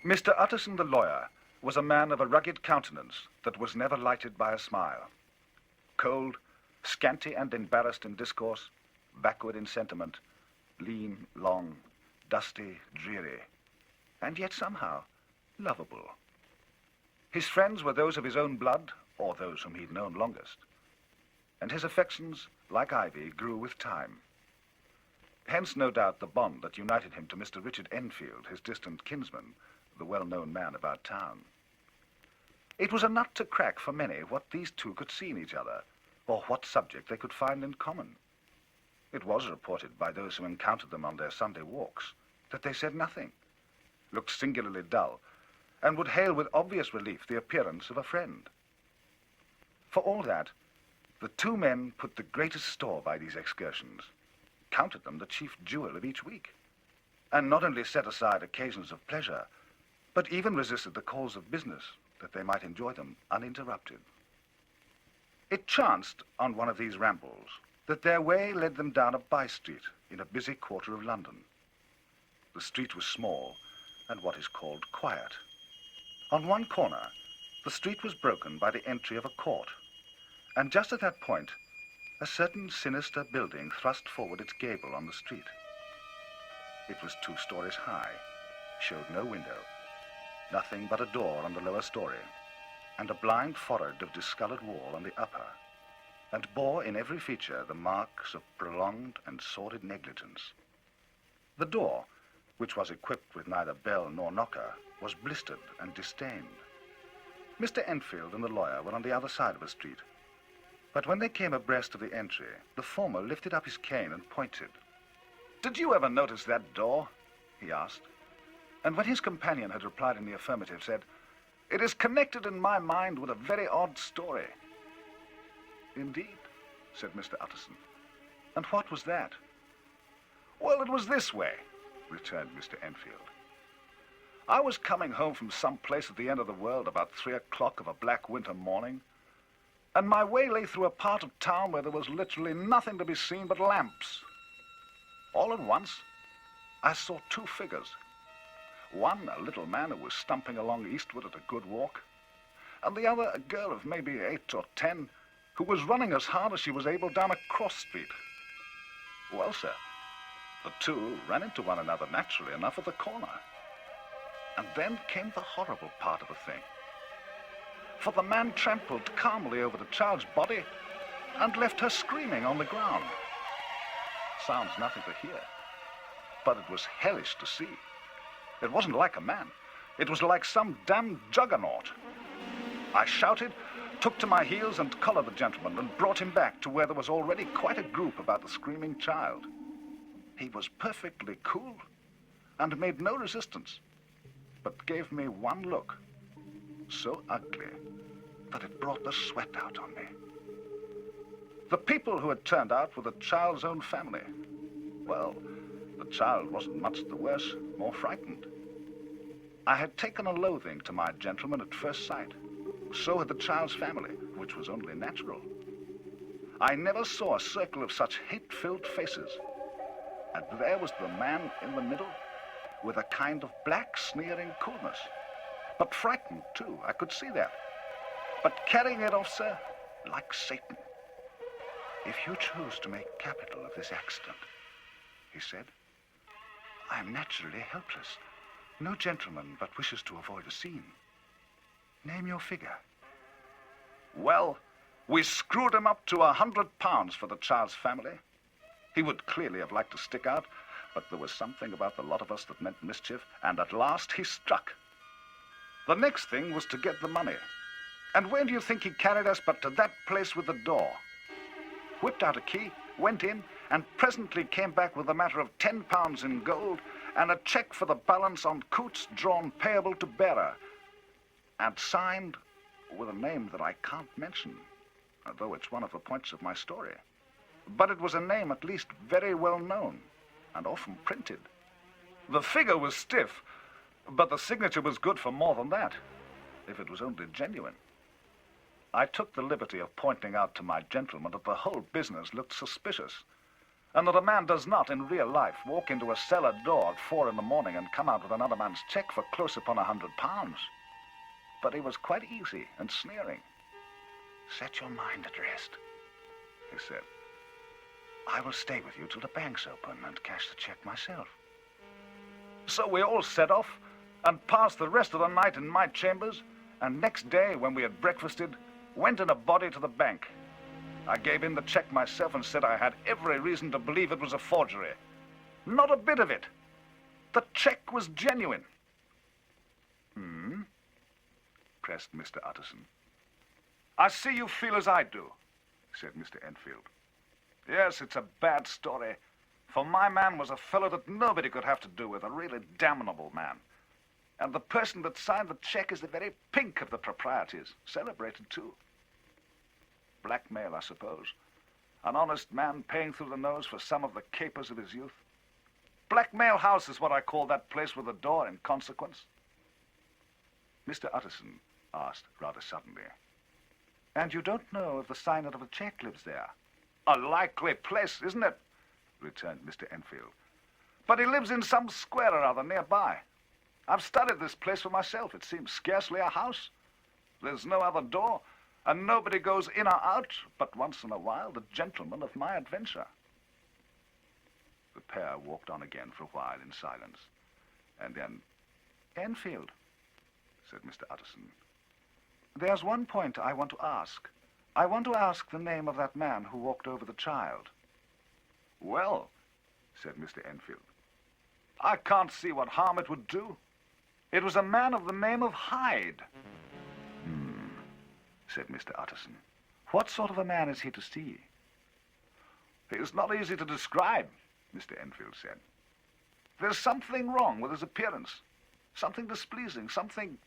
Mr. Utterson the lawyer was a man of a rugged countenance that was never lighted by a smile. Cold, scanty and embarrassed in discourse, backward in sentiment, lean, long, dusty, dreary, and yet somehow lovable. His friends were those of his own blood or those whom he'd known longest, and his affections, like ivy, grew with time. Hence, no doubt, the bond that united him to Mr. Richard Enfield, his distant kinsman, the well-known man about town. It was a nut to crack for many what these two could see in each other, or what subject they could find in common. It was reported by those who encountered them on their Sunday walks that they said nothing, looked singularly dull, and would hail with obvious relief the appearance of a friend. For all that, the two men put the greatest store by these excursions, counted them the chief jewel of each week, and not only set aside occasions of pleasure, but even resisted the calls of business that they might enjoy them uninterrupted. It chanced on one of these rambles that their way led them down a by-street in a busy quarter of London. The street was small and what is called quiet. On one corner, the street was broken by the entry of a court, and just at that point, a certain sinister building thrust forward its gable on the street. It was 2 stories high, showed no window, nothing but a door on the lower story, and a blind forehead of discolored wall on the upper, and bore in every feature the marks of prolonged and sordid negligence. The door, which was equipped with neither bell nor knocker, was blistered and distained. Mr. Enfield and the lawyer were on the other side of the street, but when they came abreast of the entry, the former lifted up his cane and pointed. "Did you ever notice that door?" he asked. And when his companion had replied in the affirmative, said, "It is connected in my mind with a very odd story." "Indeed," said Mr. Utterson. "And what was that?" "Well, it was this way," returned Mr. Enfield. "I was coming home from some place at the end of the world about 3 o'clock of a black winter morning, and my way lay through a part of town where there was literally nothing to be seen but lamps. All at once, I saw 2 figures. One, a little man who was stumping along eastward at a good walk, and the other, a girl of maybe 8 or 10, who was running as hard as she was able down a cross street. Well, sir, the 2 ran into one another naturally enough at the corner. And then came the horrible part of the thing. For the man trampled calmly over the child's body and left her screaming on the ground. Sounds nothing to hear, but it was hellish to see. It wasn't like a man. It was like some damned juggernaut. I shouted, took to my heels and collared the gentleman and brought him back to where there was already quite a group about the screaming child. He was perfectly cool and made no resistance, but gave me one look, so ugly that it brought the sweat out on me. The people who had turned out were the child's own family. Well, the child wasn't much the worse, more frightened. I had taken a loathing to my gentleman at first sight. So had the child's family, which was only natural. I never saw a circle of such hate-filled faces. And there was the man in the middle, with a kind of black, sneering coolness. But frightened, too, I could see that. But carrying it off, sir, like Satan. "If you choose to make capital of this accident," he said, "I am naturally helpless. No gentleman but wishes to avoid a scene. Name your figure." Well, we screwed him up to £100 for the child's family. He would clearly have liked to stick out, but there was something about the lot of us that meant mischief, and at last he struck. The next thing was to get the money. And where do you think he carried us but to that place with the door? Whipped out a key, went in, and presently came back with a matter of £10 in gold and a cheque for the balance on Coots drawn payable to bearer, and signed with a name that I can't mention, though it's one of the points of my story. But it was a name at least very well known and often printed. The figure was stiff, but the signature was good for more than that, if it was only genuine. I took the liberty of pointing out to my gentleman that the whole business looked suspicious, and that a man does not, in real life, walk into a cellar door at 4 in the morning and come out with another man's check for close upon £100. But he was quite easy and sneering. "Set your mind at rest," he said. "I will stay with you till the bank's open and cash the check myself." So we all set off and passed the rest of the night in my chambers, and next day, when we had breakfasted, went in a body to the bank. I gave in the check myself and said I had every reason to believe it was a forgery. Not a bit of it. The check was genuine. Pressed Mr. Utterson. "I see you feel as I do," said Mr. Enfield. "Yes, it's a bad story, for my man was a fellow that nobody could have to do with, a really damnable man. And the person that signed the check is the very pink of the proprieties, celebrated too. Blackmail, I suppose. An honest man paying through the nose for some of the capers of his youth. Blackmail House is what I call that place with a door in consequence." Mr. Utterson asked rather suddenly, "And you don't know if the signer of the check lives there?" "A likely place, isn't it?" returned Mr. Enfield. "But he lives in some square or other nearby. I've studied this place for myself. It seems scarcely a house. There's no other door, and nobody goes in or out but once in a while the gentleman of my adventure." The pair walked on again for a while in silence, and then, "Enfield," said Mr. Utterson, "there's one point I want to ask. I want to ask the name of that man who walked over the child." "Well," said Mr. Enfield, "I can't see what harm it would do. It was a man of the name of Hyde." Said Mr. Utterson. "What sort of a man is he to see?" "He's not easy to describe," Mr. Enfield said. "There's something wrong with his appearance. Something displeasing, something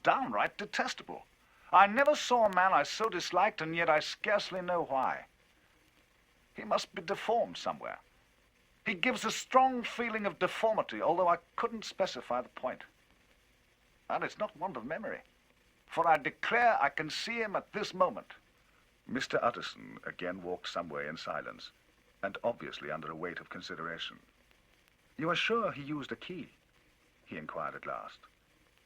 downright detestable. I never saw a man I so disliked, and yet I scarcely know why. He must be deformed somewhere. He gives a strong feeling of deformity, although I couldn't specify the point. And it's not want of memory, for I declare I can see him at this moment." Mr. Utterson again walked some way in silence, and obviously under a weight of consideration. "You are sure he used a key?" he inquired at last.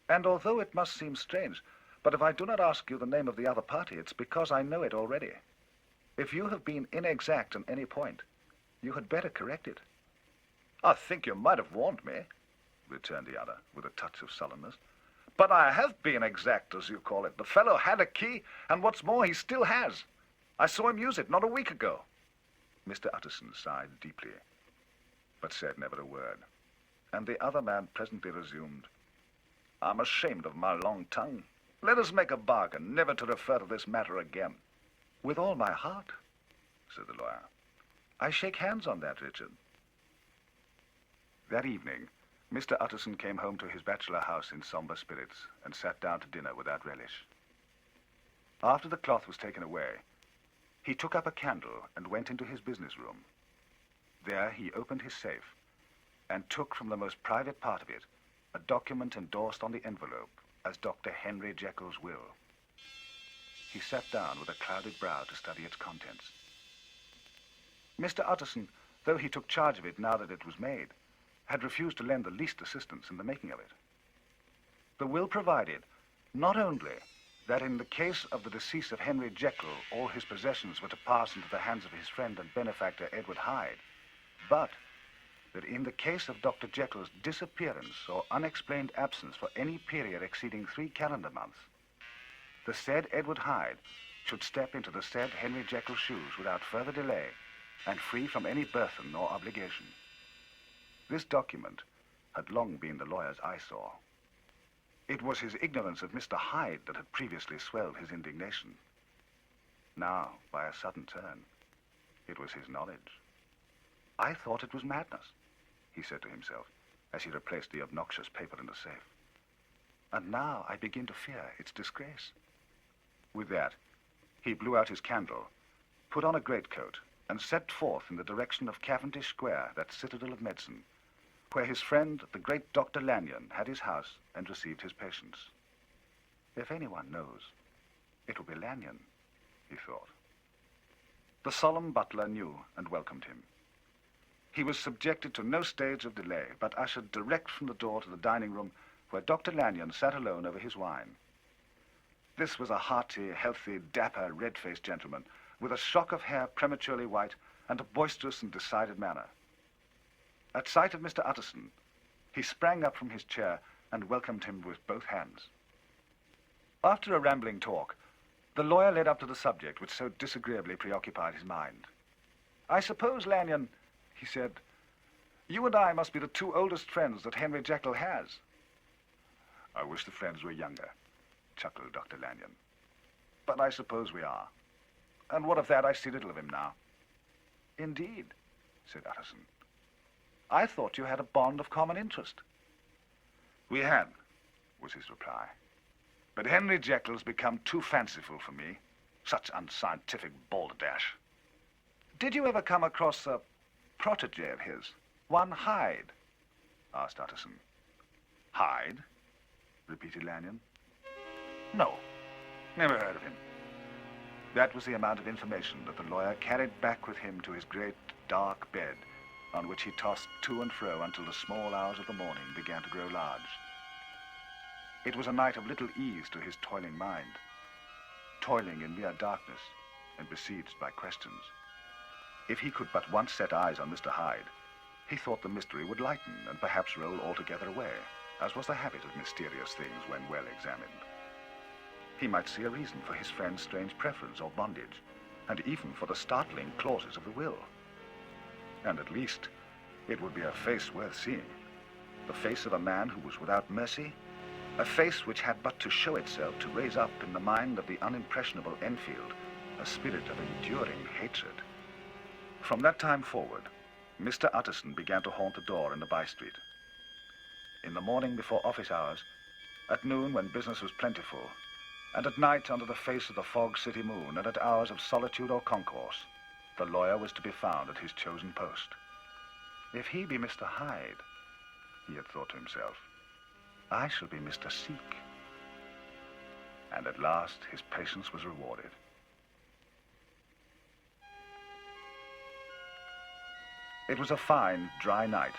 "And although it must seem strange, but if I do not ask you the name of the other party, it's because I know it already. If you have been inexact on any point, you had better correct it." "I think you might have warned me," returned the other, with a touch of sullenness. "But I have been exact, as you call it. The fellow had a key, and what's more, he still has. I saw him use it not a week ago." Mr. Utterson sighed deeply, but said never a word, and the other man presently resumed, "I'm ashamed of my long tongue. Let us make a bargain never to refer to this matter again." "With all my heart," said the lawyer. "I shake hands on that, Richard." That evening, Mr. Utterson came home to his bachelor house in somber spirits and sat down to dinner without relish. After the cloth was taken away, he took up a candle and went into his business room. There he opened his safe and took from the most private part of it a document endorsed on the envelope as Dr. Henry Jekyll's will. He sat down with a clouded brow to study its contents. Mr. Utterson, though he took charge of it now that it was made, had refused to lend the least assistance in the making of it. The will provided not only that in the case of the decease of Henry Jekyll, all his possessions were to pass into the hands of his friend and benefactor Edward Hyde, but that in the case of Dr. Jekyll's disappearance or unexplained absence for any period exceeding 3 calendar months, the said Edward Hyde should step into the said Henry Jekyll's shoes without further delay and free from any burthen or obligation. This document had long been the lawyer's eyesore. It was his ignorance of Mr. Hyde that had previously swelled his indignation. Now, by a sudden turn, it was his knowledge. "I thought it was madness," he said to himself, as he replaced the obnoxious paper in the safe. "And now I begin to fear its disgrace." With that, he blew out his candle, put on a greatcoat, and set forth in the direction of Cavendish Square, that citadel of medicine, where his friend, the great Dr. Lanyon, had his house and received his patients. If anyone knows, it will be Lanyon, he thought. The solemn butler knew and welcomed him. he was subjected to no stage of delay, but ushered direct from the door to the dining room where Dr. Lanyon sat alone over his wine. This was a hearty, healthy, dapper, red-faced gentleman with a shock of hair prematurely white and a boisterous and decided manner. At sight of Mr. Utterson, he sprang up from his chair and welcomed him with both hands. After a rambling talk, the lawyer led up to the subject which so disagreeably preoccupied his mind. "I suppose, Lanyon," he said, "you and I must be the two oldest friends that Henry Jekyll has." "I wish the friends were younger," chuckled Dr. Lanyon. "But I suppose we are. And what of that? I see little of him now." "Indeed," said Utterson. "I thought you had a bond of common interest." "We had," was his reply. "But Henry Jekyll's become too fanciful for me. Such unscientific balderdash." "Did you ever come across a protege of his, one Hyde?" asked Utterson. "Hyde?" repeated Lanyon. "No, never heard of him." That was the amount of information that the lawyer carried back with him to his great, dark bed, on which he tossed to and fro until the small hours of the morning began to grow large. It was a night of little ease to his toiling mind, toiling in mere darkness and besieged by questions. If he could but once set eyes on Mr. Hyde, he thought the mystery would lighten and perhaps roll altogether away, as was the habit of mysterious things when well examined. He might see a reason for his friend's strange preference or bondage, and even for the startling clauses of the will. And at least, it would be a face worth seeing. The face of a man who was without mercy, a face which had but to show itself to raise up in the mind of the unimpressionable Enfield a spirit of enduring hatred. From that time forward, Mr. Utterson began to haunt the door in the by-street. In the morning before office hours, at noon when business was plentiful, and at night under the face of the fog city moon, and at hours of solitude or concourse, the lawyer was to be found at his chosen post. If he be Mr. Hyde, he had thought to himself, I shall be Mr. Seek. And at last his patience was rewarded. It was a fine, dry night,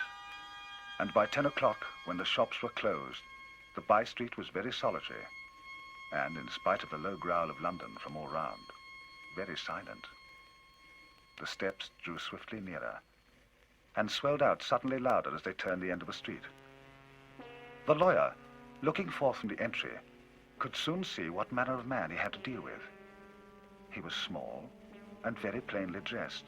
and by 10 o'clock, when the shops were closed, the by-street was very solitary, and, in spite of the low growl of London from all round, very silent. The steps drew swiftly nearer, and swelled out suddenly louder as they turned the end of a street. The lawyer, looking forth from the entry, could soon see what manner of man he had to deal with. He was small and very plainly dressed,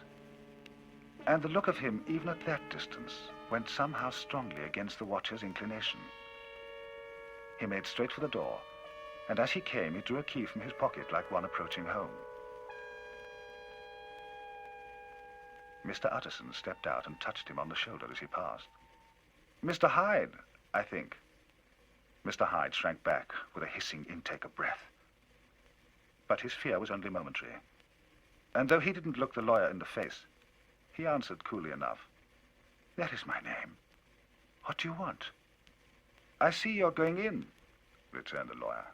and the look of him, even at that distance, went somehow strongly against the watcher's inclination. He made straight for the door, and as he came, he drew a key from his pocket like one approaching home. Mr. Utterson stepped out and touched him on the shoulder as he passed. "Mr. Hyde, I think." Mr. Hyde shrank back with a hissing intake of breath. But his fear was only momentary, and though he didn't look the lawyer in the face, he answered coolly enough, "That is my name. What do you want?" "I see you're going in," returned the lawyer.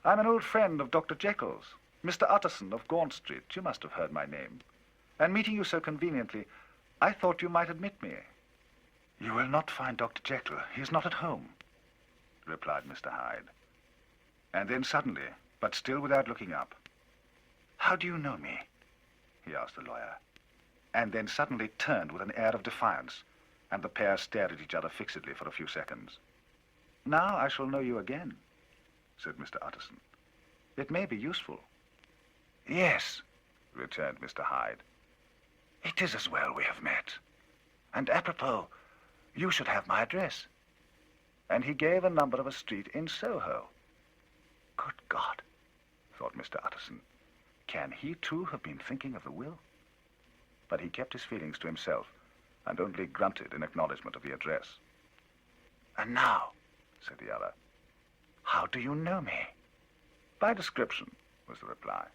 "I'm an old friend of Dr. Jekyll's, Mr. Utterson of Gaunt Street. You must have heard my name. And meeting you so conveniently, I thought you might admit me." "You will not find Dr. Jekyll. He is not at home," replied Mr. Hyde. And then suddenly, but still without looking up, "How do you know me?" he asked the lawyer, and then suddenly turned with an air of defiance, and the pair stared at each other fixedly for a few seconds. "Now I shall know you again," said Mr. Utterson. "It may be useful." "Yes," returned Mr. Hyde. "It is as well we have met. And apropos, you should have my address." And he gave a number of a street in Soho. Good God, thought Mr. Utterson. Can he too have been thinking of the will? But he kept his feelings to himself and only grunted in acknowledgement of the address. "And now," said the other, "how do you know me?" "By description," was the reply.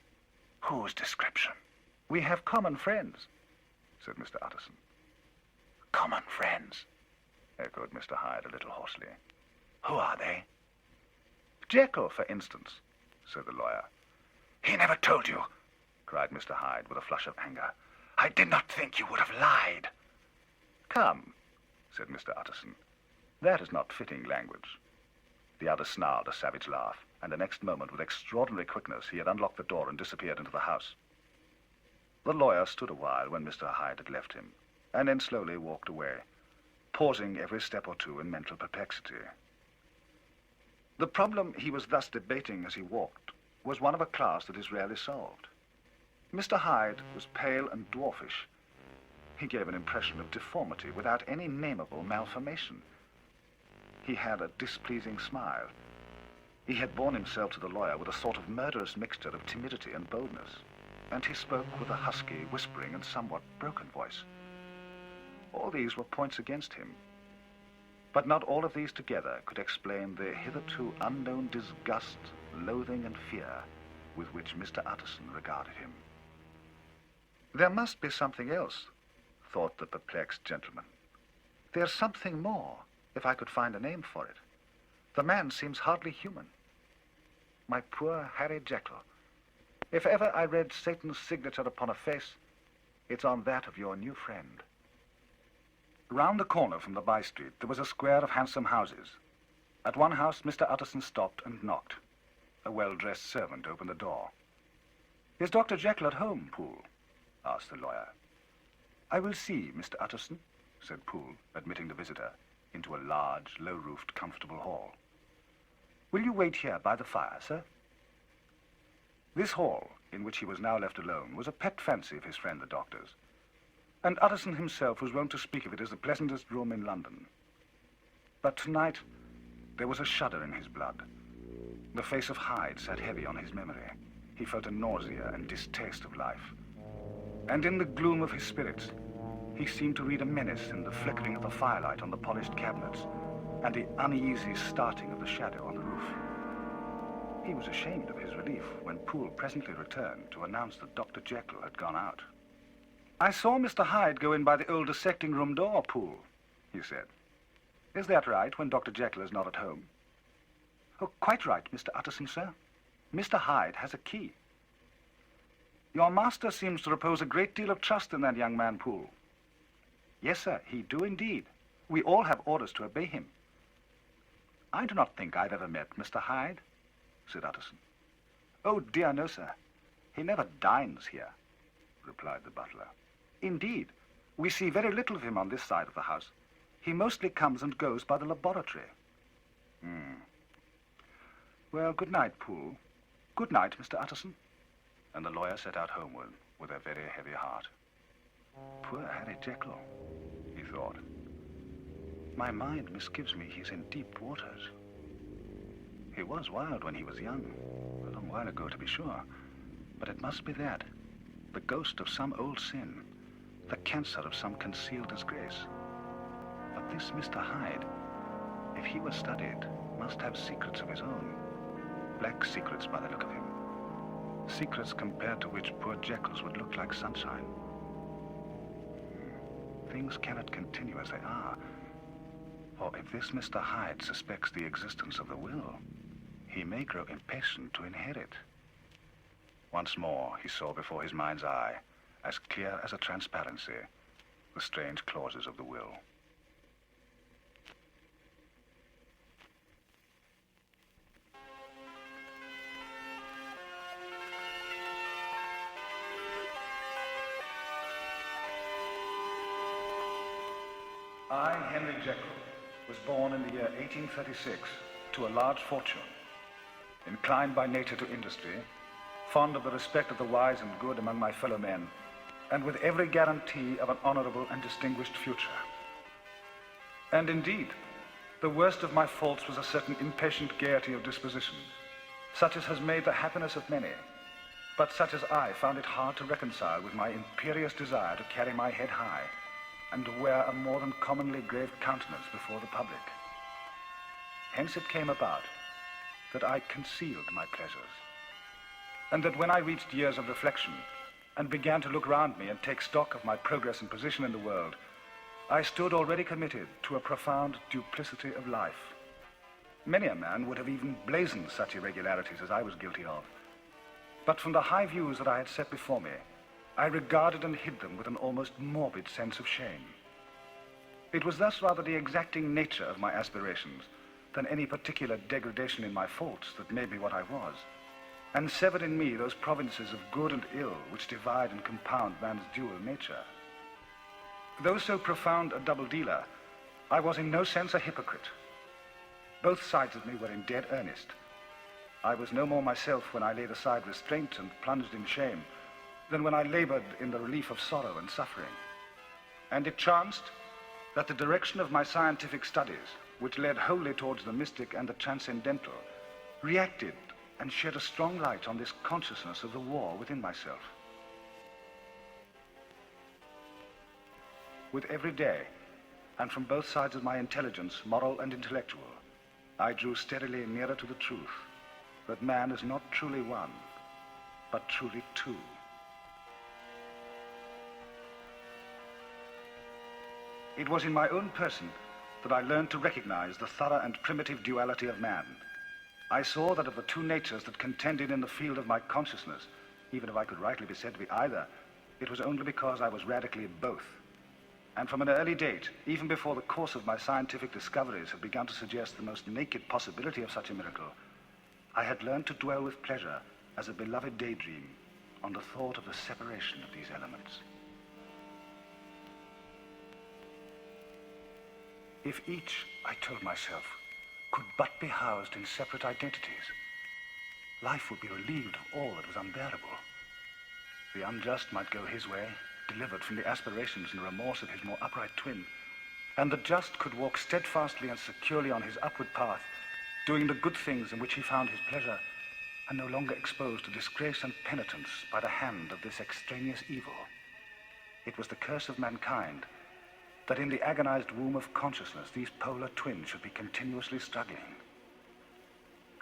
"Whose description?" "We have common friends," said Mr. Utterson. "Common friends?" echoed Mr. Hyde a little hoarsely. "Who are they?" "Jekyll, for instance," said the lawyer. "He never told you," cried Mr. Hyde with a flush of anger. "I did not think you would have lied." come, said Mr. Utterson. That is not fitting language. The other snarled a savage laugh, and the next moment, with extraordinary quickness, he had unlocked the door and disappeared into the house. The lawyer stood a while when Mr. Hyde had left him, and then slowly walked away, pausing every step or two in mental perplexity. The problem he was thus debating as he walked was one of a class that is rarely solved. Mr. Hyde was pale and dwarfish. He gave an impression of deformity without any nameable malformation. He had a displeasing smile. He had borne himself to the lawyer with a sort of murderous mixture of timidity and boldness, and he spoke with a husky, whispering, and somewhat broken voice. All these were points against him, but not all of these together could explain the hitherto unknown disgust, loathing, and fear with which Mr. Utterson regarded him. There must be something else, thought the perplexed gentleman. There's something more, if I could find a name for it. The man seems hardly human. My poor Harry Jekyll. If ever I read Satan's signature upon a face, it's on that of your new friend. Round the corner from the by-street, there was a square of handsome houses. At one house, Mr. Utterson stopped and knocked. A well-dressed servant opened the door. "Is Dr. Jekyll at home, Poole?" asked the lawyer. "I will see, Mr. Utterson," said Poole, admitting the visitor into a large, low-roofed, comfortable hall. "Will you wait here by the fire, sir?" This hall, in which he was now left alone, was a pet fancy of his friend the doctor's, and Utterson himself was wont to speak of it as the pleasantest room in London. But tonight there was a shudder in his blood. The face of Hyde sat heavy on his memory. He felt a nausea and distaste of life. And in the gloom of his spirits, he seemed to read a menace in the flickering of the firelight on the polished cabinets and the uneasy starting of the shadow on the roof. He was ashamed of his relief when Poole presently returned to announce that Dr. Jekyll had gone out. "I saw Mr. Hyde go in by the old dissecting room door, Poole," he said. "Is that right, when Dr. Jekyll is not at home?" "Oh, quite right, Mr. Utterson, sir. Mr. Hyde has a key." "Your master seems to repose a great deal of trust in that young man, Poole." "Yes, sir, he do indeed. We all have orders to obey him." "I do not think I've ever met Mr. Hyde," said Utterson. "Oh, dear, no, sir. He never dines here," replied the butler. "Indeed, we see very little of him on this side of the house. He mostly comes and goes by the laboratory." "Well, good night, Poole. Good night, Mr. Utterson." And the lawyer set out homeward with a very heavy heart. Poor Harry Jekyll, he thought. My mind misgives me he's in deep waters. He was wild when he was young, a long while ago to be sure, but it must be that, the ghost of some old sin, the cancer of some concealed disgrace. But this Mr. Hyde, if he were studied, must have secrets of his own. Black secrets by the look of him. Secrets compared to which poor Jekyll's would look like sunshine. Things cannot continue as they are. For if this Mr. Hyde suspects the existence of the will, he may grow impatient to inherit. Once more he saw before his mind's eye, as clear as a transparency, the strange clauses of the will. I, Henry Jekyll, was born in the year 1836 to a large fortune, inclined by nature to industry, fond of the respect of the wise and good among my fellow men, and with every guarantee of an honorable and distinguished future. And indeed, the worst of my faults was a certain impatient gaiety of disposition, such as has made the happiness of many, but such as I found it hard to reconcile with my imperious desire to carry my head high, and to wear a more than commonly grave countenance before the public. Hence it came about that I concealed my pleasures, and that when I reached years of reflection and began to look round me and take stock of my progress and position in the world, I stood already committed to a profound duplicity of life. Many a man would have even blazoned such irregularities as I was guilty of, but from the high views that I had set before me, I regarded and hid them with an almost morbid sense of shame. It was thus rather the exacting nature of my aspirations than any particular degradation in my faults that made me what I was, and severed in me those provinces of good and ill which divide and compound man's dual nature. Though so profound a double dealer, I was in no sense a hypocrite. Both sides of me were in dead earnest. I was no more myself when I laid aside restraint and plunged in shame than when I labored in the relief of sorrow and suffering. And it chanced that the direction of my scientific studies, which led wholly towards the mystic and the transcendental, reacted and shed a strong light on this consciousness of the war within myself. With every day, and from both sides of my intelligence, moral and intellectual, I drew steadily nearer to the truth that man is not truly one, but truly two. It was in my own person that I learned to recognize the thorough and primitive duality of man. I saw that of the two natures that contended in the field of my consciousness, even if I could rightly be said to be either, it was only because I was radically both. And from an early date, even before the course of my scientific discoveries had begun to suggest the most naked possibility of such a miracle, I had learned to dwell with pleasure as a beloved daydream on the thought of the separation of these elements. If each, I told myself, could but be housed in separate identities, life would be relieved of all that was unbearable. The unjust might go his way, delivered from the aspirations and remorse of his more upright twin, and the just could walk steadfastly and securely on his upward path, doing the good things in which he found his pleasure, and no longer exposed to disgrace and penitence by the hand of this extraneous evil. It was the curse of mankind that in the agonized womb of consciousness these polar twins should be continuously struggling.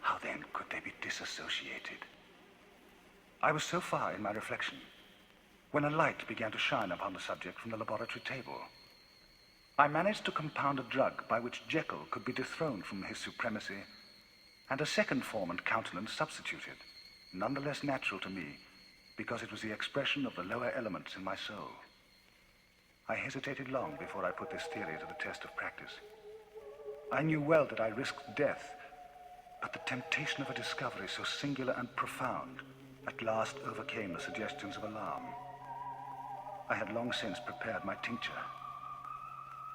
How then could they be disassociated? I was so far in my reflection when a light began to shine upon the subject from the laboratory table. I managed to compound a drug by which Jekyll could be dethroned from his supremacy and a second form and countenance substituted, none the less natural to me because it was the expression of the lower elements in my soul. I hesitated long before I put this theory to the test of practice. I knew well that I risked death, but the temptation of a discovery so singular and profound at last overcame the suggestions of alarm. I had long since prepared my tincture.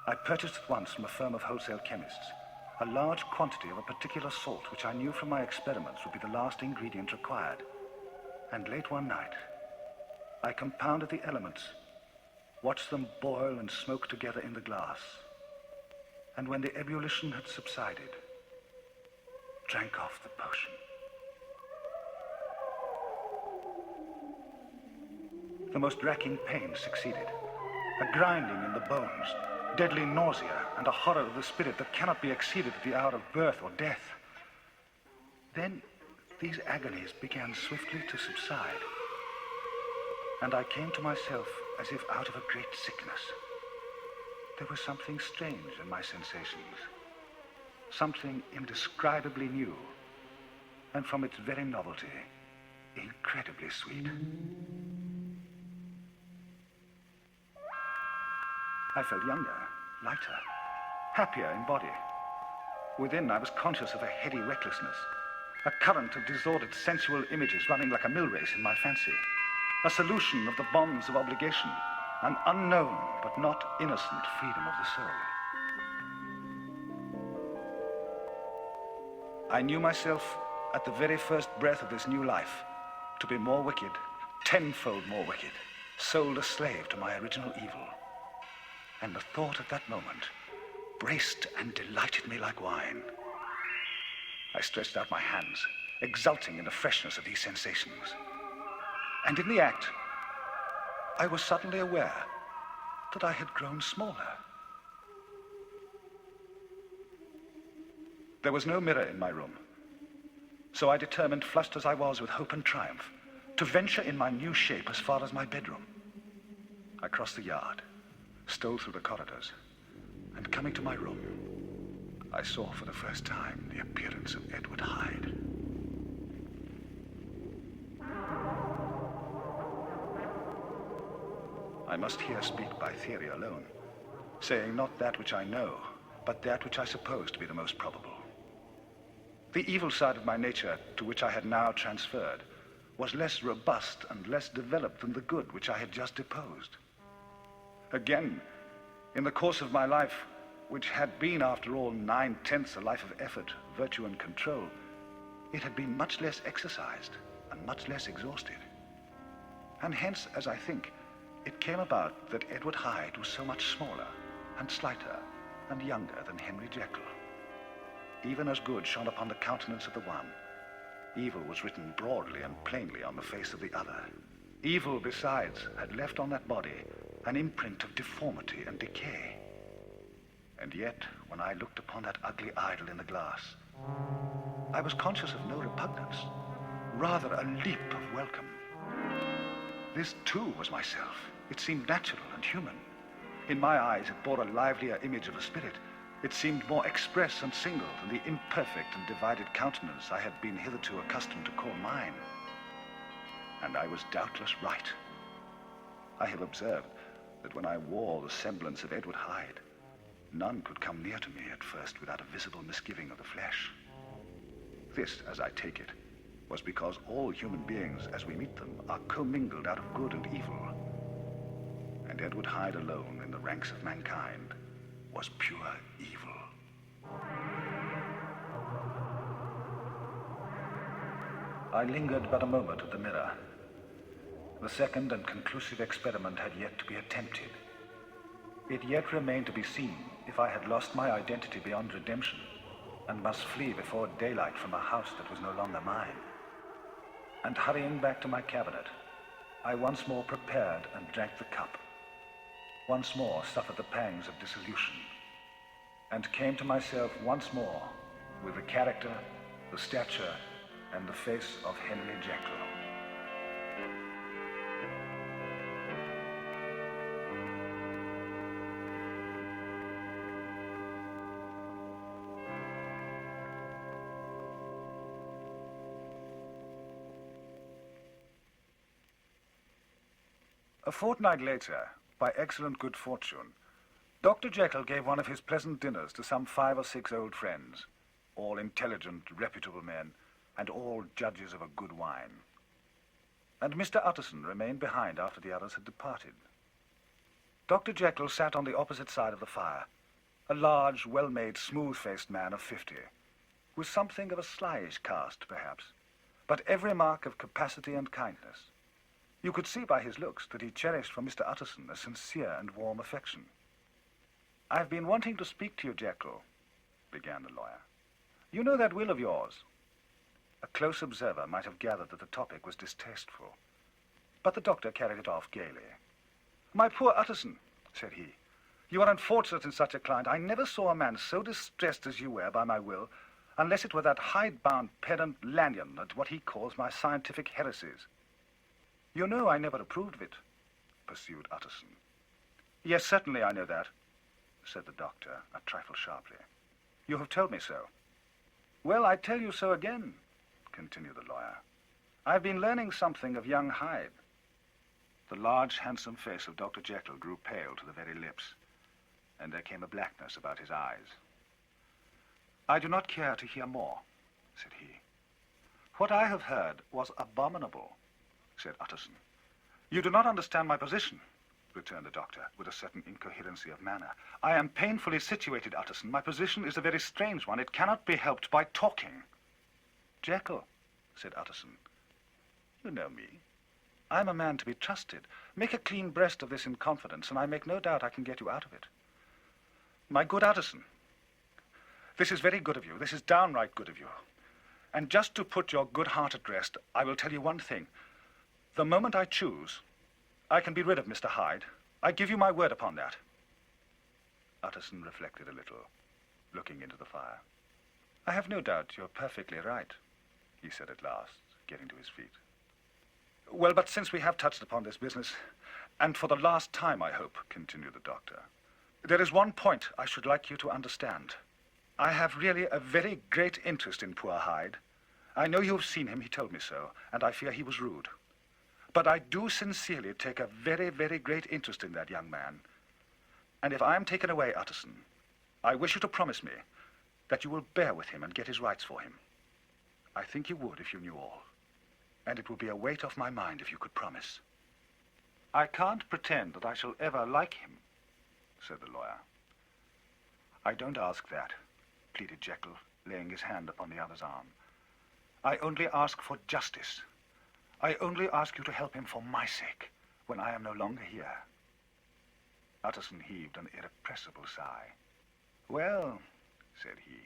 I purchased at once from a firm of wholesale chemists a large quantity of a particular salt which I knew from my experiments would be the last ingredient required. And late one night, I compounded the elements, watched them boil and smoke together in the glass, and when the ebullition had subsided, drank off the potion. The most racking pain succeeded, a grinding in the bones, deadly nausea, and a horror of the spirit that cannot be exceeded at the hour of birth or death. Then these agonies began swiftly to subside, and I came to myself as if out of a great sickness. There was something strange in my sensations, something indescribably new, and from its very novelty, incredibly sweet. I felt younger, lighter, happier in body. Within, I was conscious of a heady recklessness, a current of disordered sensual images running like a mill race in my fancy, a solution of the bonds of obligation, an unknown but not innocent freedom of the soul. I knew myself at the very first breath of this new life to be more wicked, tenfold more wicked, sold a slave to my original evil. And the thought at that moment braced and delighted me like wine. I stretched out my hands, exulting in the freshness of these sensations. And in the act, I was suddenly aware that I had grown smaller. There was no mirror in my room, so I determined, flushed as I was with hope and triumph, to venture in my new shape as far as my bedroom. I crossed the yard, stole through the corridors, and coming to my room, I saw for the first time the appearance of Edward Hyde. I must here speak by theory alone, saying not that which I know, but that which I suppose to be the most probable. The evil side of my nature, to which I had now transferred, was less robust and less developed than the good which I had just deposed. Again, in the course of my life, which had been, after all, 9/10 a life of effort, virtue, and control, it had been much less exercised and much less exhausted. And hence, as I think, it came about that Edward Hyde was so much smaller and slighter and younger than Henry Jekyll. Even as good shone upon the countenance of the one, evil was written broadly and plainly on the face of the other. Evil, besides, had left on that body an imprint of deformity and decay. And yet, when I looked upon that ugly idol in the glass, I was conscious of no repugnance, rather a leap of welcome. This, too, was myself. It seemed natural and human. In my eyes, it bore a livelier image of a spirit. It seemed more express and single than the imperfect and divided countenance I had been hitherto accustomed to call mine. And I was doubtless right. I have observed that when I wore the semblance of Edward Hyde, none could come near to me at first without a visible misgiving of the flesh. This, as I take it, was because all human beings, as we meet them, are commingled out of good and evil. And Edward Hyde alone, in the ranks of mankind, was pure evil. I lingered but a moment at the mirror. The second and conclusive experiment had yet to be attempted. It yet remained to be seen if I had lost my identity beyond redemption and must flee before daylight from a house that was no longer mine. And hurrying back to my cabinet, I once more prepared and drank the cup. Once more suffered the pangs of dissolution, and came to myself once more with the character, the stature, and the face of Henry Jekyll. A fortnight later, by excellent good fortune, Dr. Jekyll gave one of his pleasant dinners to some 5 or 6 old friends, all intelligent, reputable men, and all judges of a good wine. And Mr. Utterson remained behind after the others had departed. Dr. Jekyll sat on the opposite side of the fire, a large, well-made, smooth-faced man of 50, with something of a slyish cast, perhaps, but every mark of capacity and kindness. You could see by his looks that he cherished for Mr. Utterson a sincere and warm affection. "I've been wanting to speak to you, Jekyll," began the lawyer. "You know that will of yours." A close observer might have gathered that the topic was distasteful, but the doctor carried it off gaily. "My poor Utterson," said he, "you are unfortunate in such a client. I never saw a man so distressed as you were by my will, unless it were that hide-bound pedant Lanyon at what he calls my scientific heresies. You know I never approved of it," pursued Utterson. "Yes, certainly I know that," said the doctor, a trifle sharply. "You have told me so." "Well, I tell you so again," continued the lawyer. "I've been learning something of young Hyde." The large, handsome face of Dr. Jekyll grew pale to the very lips, and there came a blackness about his eyes. "I do not care to hear more," said he. "What I have heard was abominable," said Utterson. "You do not understand my position," returned the doctor, with a certain incoherency of manner. "I am painfully situated, Utterson. My position is a very strange one. It cannot be helped by talking." "Jekyll," said Utterson, "you know me. I'm a man to be trusted. Make a clean breast of this in confidence, and I make no doubt I can get you out of it." "My good Utterson, this is very good of you. This is downright good of you. And just to put your good heart at rest, I will tell you one thing. The moment I choose, I can be rid of Mr. Hyde. I give you my word upon that." Utterson reflected a little, looking into the fire. "I have no doubt you're perfectly right," he said at last, getting to his feet. "Well, but since we have touched upon this business, and for the last time, I hope," continued the doctor, "there is one point I should like you to understand. I have really a very great interest in poor Hyde. I know you have seen him, he told me so, and I fear he was rude. But I do sincerely take a very, very great interest in that young man. And if I am taken away, Utterson, I wish you to promise me that you will bear with him and get his rights for him. I think you would if you knew all. And it would be a weight off my mind if you could promise. I can't pretend that I shall ever like him, said the lawyer. I don't ask that, pleaded Jekyll, laying his hand upon the other's arm. I only ask for justice. I only ask you to help him for my sake, when I am no longer here. Utterson heaved an irrepressible sigh. Well, said he,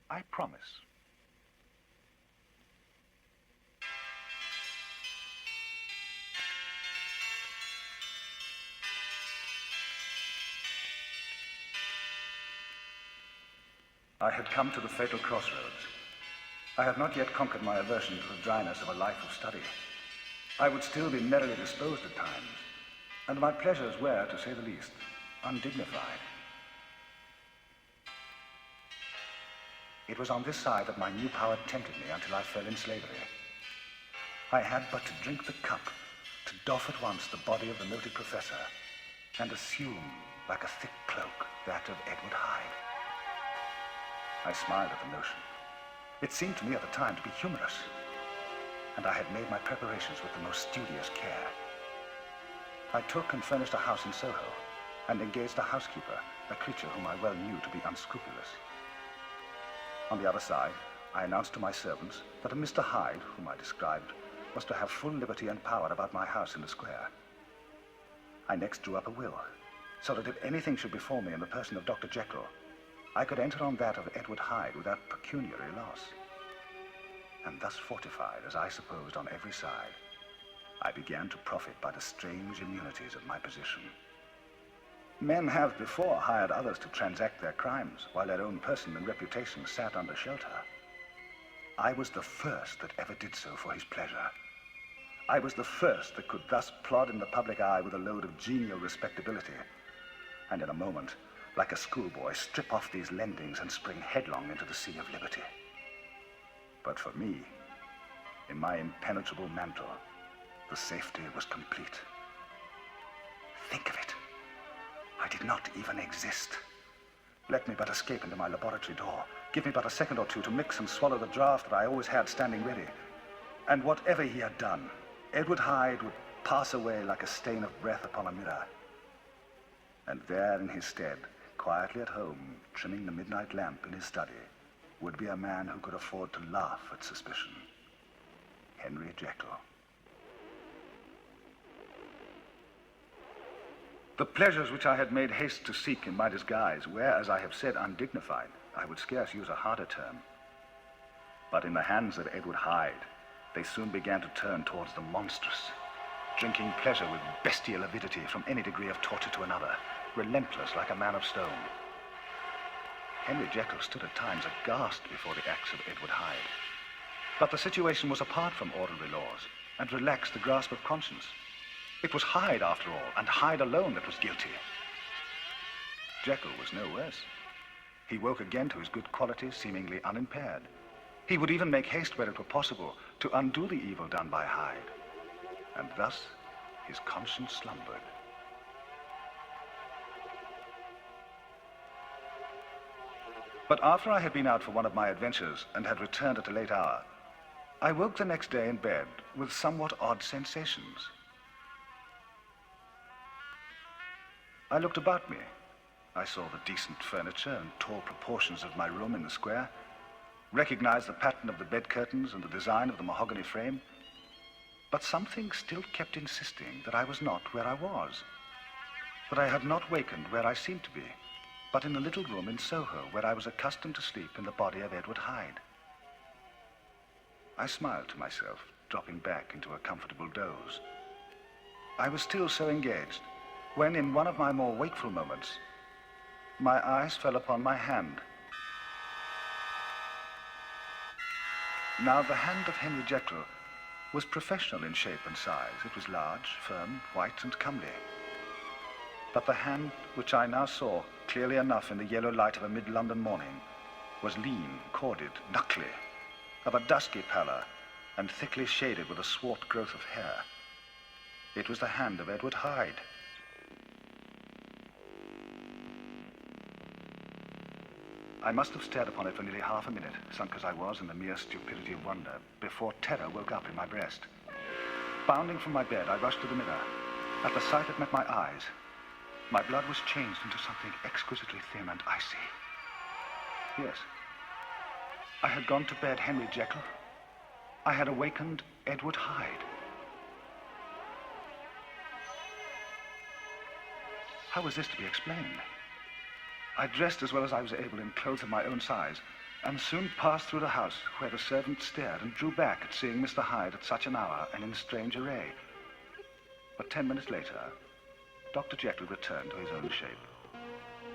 I promise. I had come to the fatal crossroads. I had not yet conquered my aversion to the dryness of a life of study. I would still be merrily disposed at times, and my pleasures were, to say the least, undignified. It was on this side that my new power tempted me until I fell in slavery. I had but to drink the cup, to doff at once the body of the noted professor, and assume, like a thick cloak, that of Edward Hyde. I smiled at the notion. It seemed to me at the time to be humorous, and I had made my preparations with the most studious care. I took and furnished a house in Soho, and engaged a housekeeper, a creature whom I well knew to be unscrupulous. On the other side, I announced to my servants that a Mr. Hyde, whom I described, was to have full liberty and power about my house in the square. I next drew up a will, so that if anything should befall me in the person of Dr. Jekyll, I could enter on that of Edward Hyde without pecuniary loss. And thus fortified, as I supposed, on every side, I began to profit by the strange immunities of my position. Men have before hired others to transact their crimes, while their own person and reputation sat under shelter. I was the first that ever did so for his pleasure. I was the first that could thus plod in the public eye with a load of genial respectability, and in a moment, like a schoolboy, strip off these lendings and spring headlong into the sea of liberty. But for me, in my impenetrable mantle, the safety was complete. Think of it. I did not even exist. Let me but escape into my laboratory door. Give me but a second or two to mix and swallow the draught that I always had standing ready. And whatever he had done, Edward Hyde would pass away like a stain of breath upon a mirror. And there in his stead, quietly at home, trimming the midnight lamp in his study, would be a man who could afford to laugh at suspicion. Henry Jekyll. The pleasures which I had made haste to seek in my disguise were, as I have said, undignified. I would scarce use a harder term. But in the hands of Edward Hyde, they soon began to turn towards the monstrous, drinking pleasure with bestial avidity from any degree of torture to another, relentless like a man of stone. Henry Jekyll stood at times aghast before the acts of Edward Hyde. But the situation was apart from ordinary laws and relaxed the grasp of conscience. It was Hyde, after all, and Hyde alone that was guilty. Jekyll was no worse. He woke again to his good qualities, seemingly unimpaired. He would even make haste where it were possible to undo the evil done by Hyde. And thus his conscience slumbered. But after I had been out for one of my adventures and had returned at a late hour, I woke the next day in bed with somewhat odd sensations. I looked about me. I saw the decent furniture and tall proportions of my room in the square, recognized the pattern of the bed curtains and the design of the mahogany frame, but something still kept insisting that I was not where I was, that I had not wakened where I seemed to be, but in the little room in Soho where I was accustomed to sleep in the body of Edward Hyde. I smiled to myself, dropping back into a comfortable doze. I was still so engaged when, in one of my more wakeful moments, my eyes fell upon my hand. Now, the hand of Henry Jekyll was professional in shape and size. It was large, firm, white, and comely. But the hand which I now saw clearly enough in the yellow light of a mid-London morning was lean, corded, knuckly, of a dusky pallor, and thickly shaded with a swart growth of hair. It was the hand of Edward Hyde. I must have stared upon it for nearly half a minute, sunk as I was in the mere stupidity of wonder, before terror woke up in my breast. Bounding from my bed, I rushed to the mirror. At the sight that met my eyes, my blood was changed into something exquisitely thin and icy. Yes, I had gone to bed Henry Jekyll. I had awakened Edward Hyde. How was this to be explained? I dressed as well as I was able in clothes of my own size, and soon passed through the house where the servant stared and drew back at seeing Mr. Hyde at such an hour and in strange array. But 10 minutes later, Dr. Jekyll returned to his own shape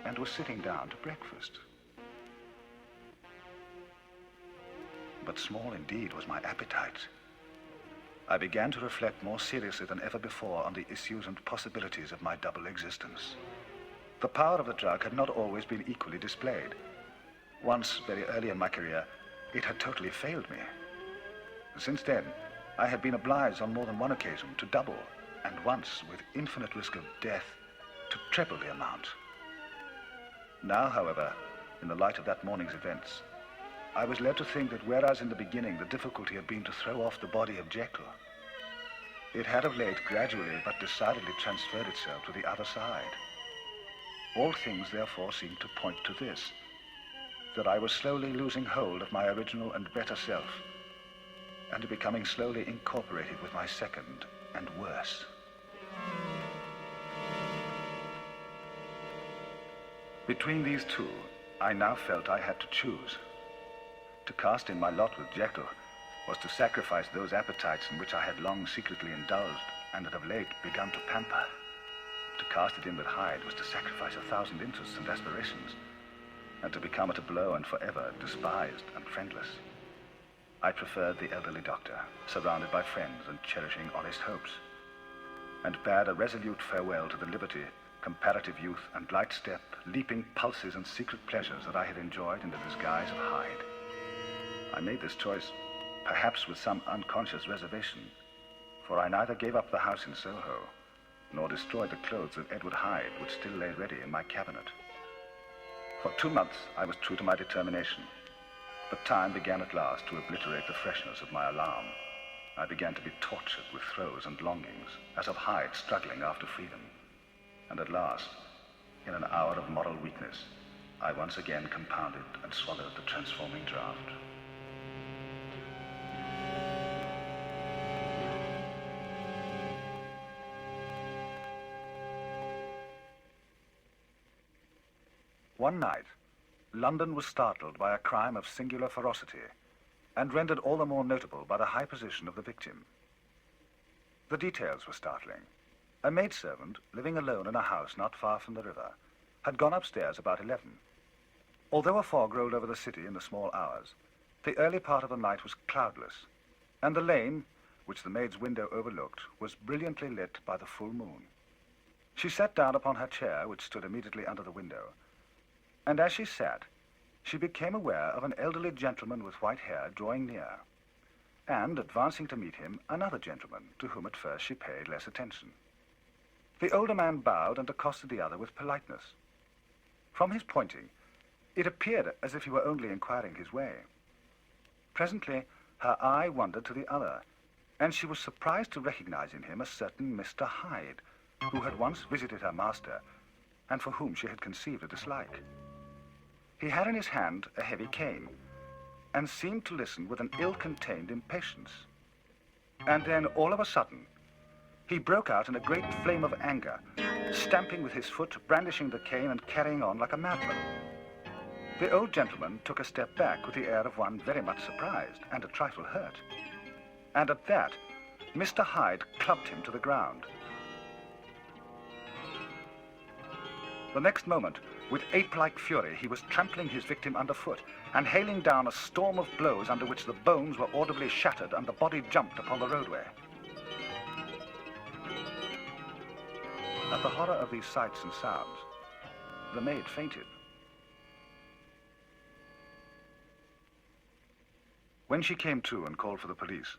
and was sitting down to breakfast. But small indeed was my appetite. I began to reflect more seriously than ever before on the issues and possibilities of my double existence. The power of the drug had not always been equally displayed. Once, very early in my career, it had totally failed me. Since then, I had been obliged on more than one occasion to double, and once, with infinite risk of death, to treble the amount. Now, however, in the light of that morning's events, I was led to think that whereas in the beginning the difficulty had been to throw off the body of Jekyll, it had of late gradually but decidedly transferred itself to the other side. All things therefore seemed to point to this, that I was slowly losing hold of my original and better self, and becoming slowly incorporated with my second and worse. Between these two, I now felt I had to choose. To cast in my lot with Jekyll was to sacrifice those appetites in which I had long secretly indulged and had of late begun to pamper. To cast it in with Hyde was to sacrifice 1,000 interests and aspirations, and to become at a blow and forever despised and friendless. I preferred the elderly doctor, surrounded by friends and cherishing honest hopes, and bade a resolute farewell to the liberty, comparative youth, and light step, leaping pulses and secret pleasures that I had enjoyed in the disguise of Hyde. I made this choice, perhaps with some unconscious reservation, for I neither gave up the house in Soho, nor destroyed the clothes of Edward Hyde, which still lay ready in my cabinet. For 2 months, I was true to my determination, but time began at last to obliterate the freshness of my alarm. I began to be tortured with throes and longings, as of Hyde struggling after freedom. And at last, in an hour of moral weakness, I once again compounded and swallowed the transforming draught. One night, London was startled by a crime of singular ferocity, and rendered all the more notable by the high position of the victim. The details were startling. A maidservant, living alone in a house not far from the river, had gone upstairs about 11. Although a fog rolled over the city in the small hours, the early part of the night was cloudless, and the lane, which the maid's window overlooked, was brilliantly lit by the full moon. She sat down upon her chair, which stood immediately under the window, and as she sat, she became aware of an elderly gentleman with white hair drawing near, and, advancing to meet him, another gentleman, to whom at first she paid less attention. The older man bowed and accosted the other with politeness. From his pointing, it appeared as if he were only inquiring his way. Presently, her eye wandered to the other, and she was surprised to recognize in him a certain Mr. Hyde, who had once visited her master, and for whom she had conceived a dislike. He had in his hand a heavy cane, and seemed to listen with an ill-contained impatience. And then, all of a sudden, he broke out in a great flame of anger, stamping with his foot, brandishing the cane, and carrying on like a madman. The old gentleman took a step back with the air of one very much surprised and a trifle hurt. And at that, Mr. Hyde clubbed him to the ground. The next moment, with ape-like fury, he was trampling his victim underfoot and hailing down a storm of blows under which the bones were audibly shattered and the body jumped upon the roadway. At the horror of these sights and sounds, the maid fainted. When she came to and called for the police,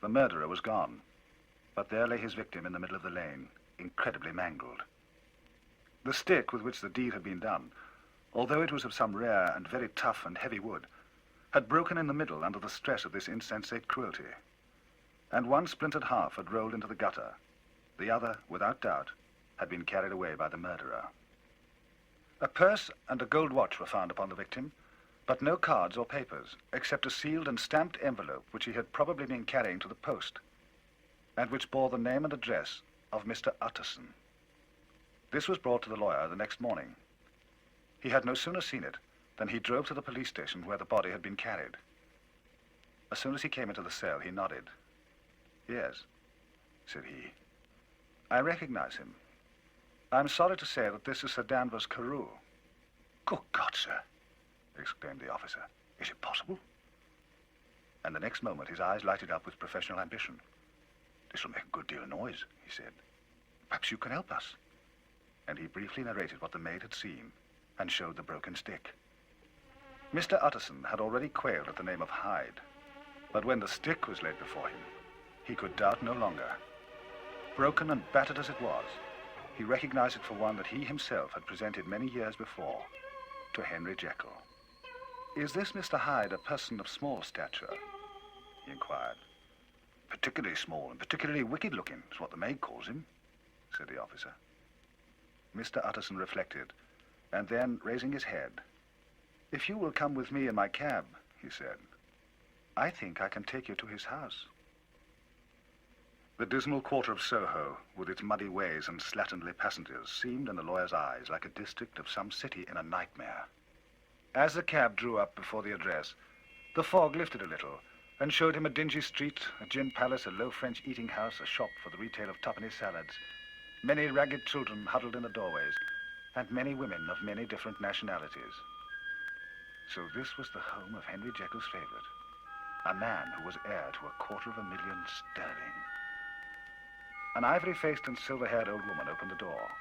the murderer was gone, but there lay his victim in the middle of the lane, incredibly mangled. The stick with which the deed had been done although it was of some rare and very tough and heavy wood, had broken in the middle under the stress of this insensate cruelty, and one splintered half had rolled into the gutter. The other, without doubt, had been carried away by the murderer. A purse and a gold watch were found upon the victim, but no cards or papers, except a sealed and stamped envelope which he had probably been carrying to the post, and which bore the name and address of Mr. Utterson. This was brought to the lawyer the next morning. He had no sooner seen it than he drove to the police station where the body had been carried. As soon as he came into the cell, he nodded. "Yes," said he. "I recognize him. I'm sorry to say that this is Sir Danvers Carew." "Good God, sir," exclaimed the officer. "Is it possible?" And the next moment his eyes lighted up with professional ambition. "This will make a good deal of noise," he said. "Perhaps you can help us." And he briefly narrated what the maid had seen and showed the broken stick. Mr. Utterson had already quailed at the name of Hyde, but when the stick was laid before him, he could doubt no longer. Broken and battered as it was, he recognized it for one that he himself had presented many years before to Henry Jekyll. "Is this Mr. Hyde a person of small stature?" he inquired. "Particularly small and particularly wicked-looking is what the maid calls him," said the officer. Mr. Utterson reflected, and then, raising his head, "If you will come with me in my cab," he said, "I think I can take you to his house." The dismal quarter of Soho, with its muddy ways and slatternly passengers, seemed in the lawyer's eyes like a district of some city in a nightmare. As the cab drew up before the address, the fog lifted a little and showed him a dingy street, a gin palace, a low French eating house, a shop for the retail of twopenny salads, many ragged children huddled in the doorways, and many women of many different nationalities. So this was the home of Henry Jekyll's favorite, a man who was heir to £250,000 sterling. An ivory-faced and silver-haired old woman opened the door.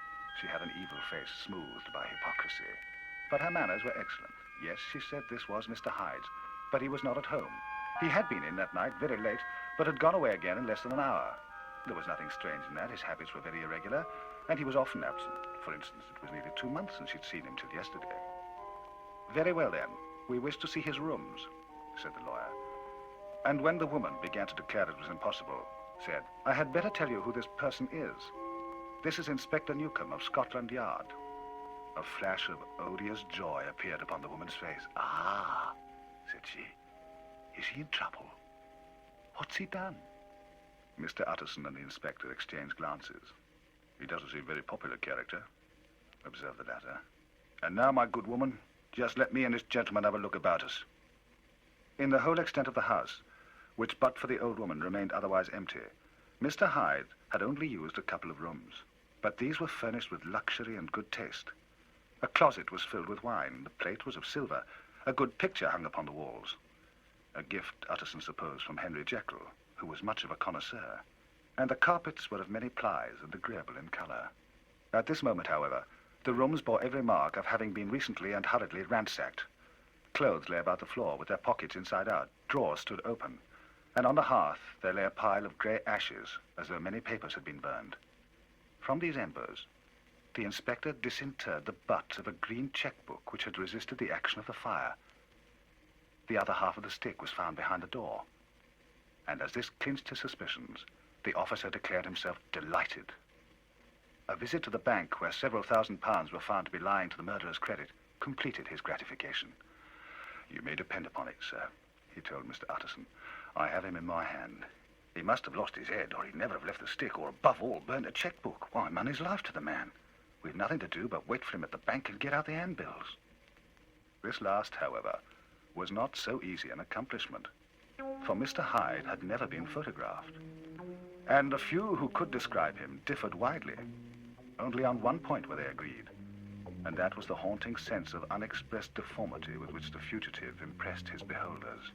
She had an evil face smoothed by hypocrisy, but her manners were excellent. Yes, she said this was Mr. Hyde's, but he was not at home. He had been in that night very late, but had gone away again in less than an hour. There was nothing strange in that. His habits were very irregular, and he was often absent. For instance, it was nearly 2 months since she'd seen him till yesterday. "Very well, then. We wish to see his rooms," said the lawyer. And when the woman began to declare it was impossible, said, "I had better tell you who this person is. This is Inspector Newcomb of Scotland Yard." A flash of odious joy appeared upon the woman's face. "Ah," said she. "Is he in trouble? What's he done?" Mr. Utterson and the inspector exchanged glances. "He doesn't seem a very popular character," observed the latter. "And now, my good woman, just let me and this gentleman have a look about us." In the whole extent of the house, which but for the old woman remained otherwise empty, Mr. Hyde had only used a couple of rooms, but these were furnished with luxury and good taste. A closet was filled with wine, the plate was of silver, a good picture hung upon the walls, a gift Utterson supposed from Henry Jekyll, who was much of a connoisseur, and the carpets were of many plies and agreeable in color. At this moment, however, the rooms bore every mark of having been recently and hurriedly ransacked. Clothes lay about the floor with their pockets inside out, drawers stood open, and on the hearth there lay a pile of grey ashes, as though many papers had been burned. From these embers, the inspector disinterred the butt of a green checkbook which had resisted the action of the fire. The other half of the stick was found behind the door, and as this clinched his suspicions, the officer declared himself delighted. A visit to the bank, where several £1,000s were found to be lying to the murderer's credit, completed his gratification. "You may depend upon it, sir," he told Mr. Utterson. "I have him in my hand. He must have lost his head, or he'd never have left the stick, or, above all, burnt a checkbook. Why, money's life to the man. We've nothing to do but wait for him at the bank and get out the handbills." This last, however, was not so easy an accomplishment, for Mr. Hyde had never been photographed, and the few who could describe him differed widely. Only on one point were they agreed, and that was the haunting sense of unexpressed deformity with which the fugitive impressed his beholders.